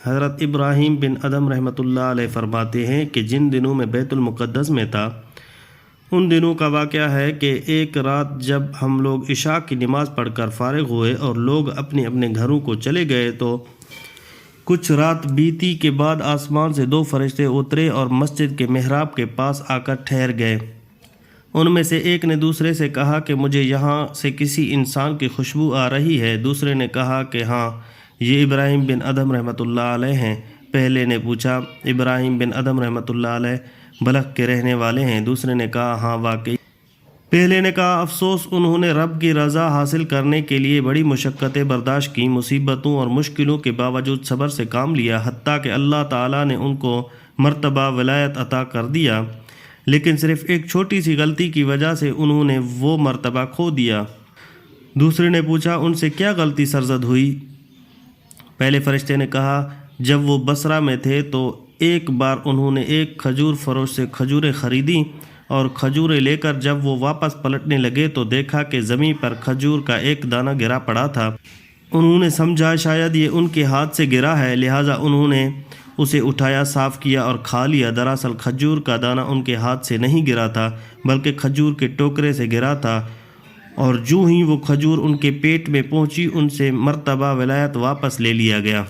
حضرت ابراہیم بن ادھم رحمۃ اللہ علیہ فرماتے ہیں کہ جن دنوں میں بیت المقدس میں تھا ان دنوں کا واقعہ ہے کہ ایک رات جب ہم لوگ عشاء کی نماز پڑھ کر فارغ ہوئے اور لوگ اپنے اپنے گھروں کو چلے گئے تو کچھ رات بیتی کے بعد آسمان سے 2 فرشتے اترے اور مسجد کے محراب کے پاس آ کر ٹھہر گئے۔ ان میں سے ایک نے دوسرے سے کہا کہ مجھے یہاں سے کسی انسان کی خوشبو آ رہی ہے۔ دوسرے نے کہا کہ ہاں، یہ ابراہیم بن ادھم رحمۃ اللہ علیہ ہیں۔ پہلے نے پوچھا، ابراہیم بن ادھم رحمۃ اللہ علیہ بلخ کے رہنے والے ہیں؟ دوسرے نے کہا ہاں واقعی۔ پہلے نے کہا افسوس، انہوں نے رب کی رضا حاصل کرنے کے لیے بڑی مشقتیں برداشت کی، مصیبتوں اور مشکلوں کے باوجود صبر سے کام لیا، حتیٰ کہ اللہ تعالیٰ نے ان کو مرتبہ ولایت عطا کر دیا، لیکن صرف ایک چھوٹی سی غلطی کی وجہ سے انہوں نے وہ مرتبہ کھو دیا۔ دوسرے نے پوچھا ان سے کیا غلطی سرزد ہوئی؟ پہلے فرشتے نے کہا جب وہ بصرہ میں تھے تو ایک بار انہوں نے ایک کھجور فروش سے کھجوریں خریدیں اور کھجوریں لے کر جب وہ واپس پلٹنے لگے تو دیکھا کہ زمین پر کھجور کا ایک دانہ گرا پڑا تھا۔ انہوں نے سمجھا شاید یہ ان کے ہاتھ سے گرا ہے، لہٰذا انہوں نے اسے اٹھایا، صاف کیا اور کھا لیا۔ دراصل کھجور کا دانہ ان کے ہاتھ سے نہیں گرا تھا بلکہ کھجور کے ٹوکرے سے گرا تھا، اور جو ہی وہ کھجور ان کے پیٹ میں پہنچی ان سے مرتبہ ولایت واپس لے لیا گیا۔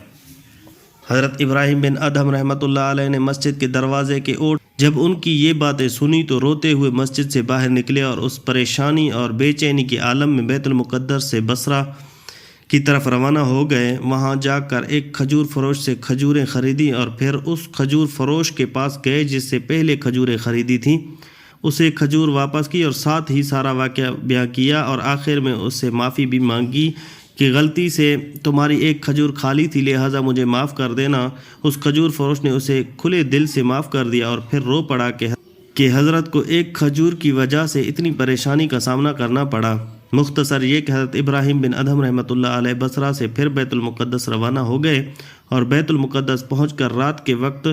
حضرت ابراہیم بن ادھم رحمۃ اللہ علیہ نے مسجد کے دروازے کے اوٹ جب ان کی یہ باتیں سنی تو روتے ہوئے مسجد سے باہر نکلے اور اس پریشانی اور بے چینی کے عالم میں بیت المقدس سے بصرہ کی طرف روانہ ہو گئے۔ وہاں جا کر ایک کھجور فروش سے کھجوریں خریدیں اور پھر اس کھجور فروش کے پاس گئے جس سے پہلے کھجوریں خریدی تھیں، اسے کھجور واپس کی اور ساتھ ہی سارا واقعہ بیان کیا، اور آخر میں اس سے معافی بھی مانگی کہ غلطی سے تمہاری ایک کھجور کھالی تھی، لہٰذا مجھے معاف کر دینا۔ اس کھجور فروش نے اسے کھلے دل سے معاف کر دیا اور پھر رو پڑا کہ حضرت کو ایک کھجور کی وجہ سے اتنی پریشانی کا سامنا کرنا پڑا۔ مختصر یہ کہ حضرت ابراہیم بن ادھم رحمۃ اللہ علیہ بصرہ سے پھر بیت المقدس روانہ ہو گئے اور بیت المقدس پہنچ کر رات کے وقت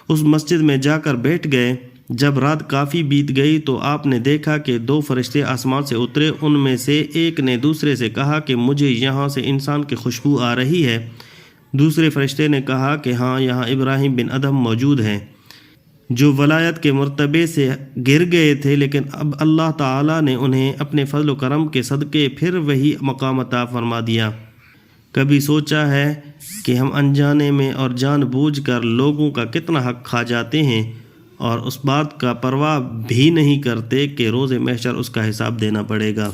اس مسجد میں جا کر بیٹھ گئے۔ جب رات کافی بیت گئی تو آپ نے دیکھا کہ 2 فرشتے آسمان سے اترے۔ ان میں سے ایک نے دوسرے سے کہا کہ مجھے یہاں سے انسان کی خوشبو آ رہی ہے۔ دوسرے فرشتے نے کہا کہ ہاں، یہاں ابراہیم بن ادھم موجود ہیں جو ولایت کے مرتبے سے گر گئے تھے، لیکن اب اللہ تعالیٰ نے انہیں اپنے فضل و کرم کے صدقے پھر وہی مقام عطا فرما دیا۔ کبھی سوچا ہے کہ ہم انجانے میں اور جان بوجھ کر لوگوں کا کتنا حق کھا جاتے ہیں اور اس بات کا پرواہ بھی نہیں کرتے کہ روز محشر اس کا حساب دینا پڑے گا۔